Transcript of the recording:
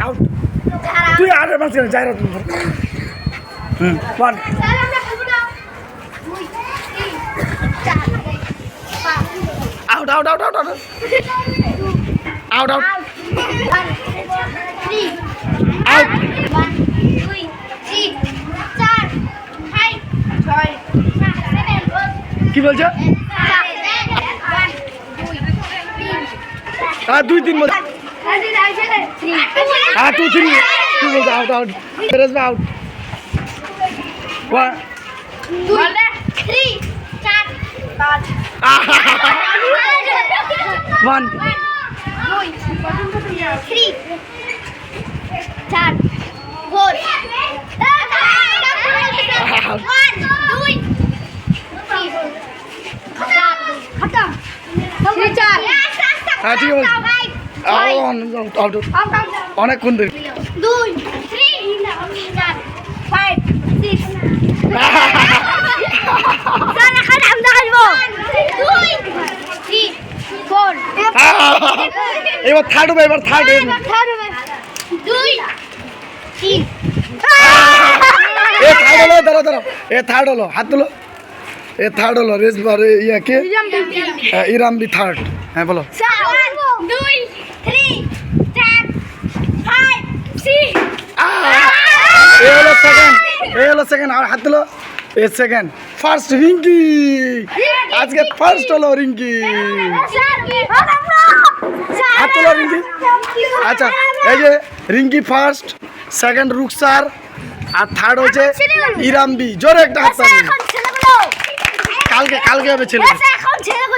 out তুই আর মাঝখানে যাই রাত one out out out out out out out out কি বলছো হ্যাঁ 2 3 বল হ্যাঁ 2 3 তুই বলছো out out race out one 1 হ্যাঁ ঠিক আছে আউট অনেকক্ষণ ধরে 2 3 4 5 6 স্যার এখন আমরা আসবো 2 3 4 এবার থার্ড হবে এবার থার্ড 2 3 এ থার্ড হলো দাঁড়াও দাঁড়াও এ থার্ড হলো হাত তুলো এ থার্ড হলো রেস বারে ইয়া কে ইরামবি থার্ড হ্যাঁ বলো 2 3 4 5 6 এ হলো সেকেন্ড আর হাত তুলো এ সেকেন্ড ফার্স্ট রিঙ্কি আজকে ফার্স্ট হলো রিঙ্কি হাত তুলো রিঙ্কি আচ্ছা এই যে রিঙ্কি ফার্স্ট সেকেন্ড রুকসার আর থার্ড হচ্ছে ইরামবি জোরে একটা হাত তালি কালকে হবে ছেলে এখন ছেলেগুলো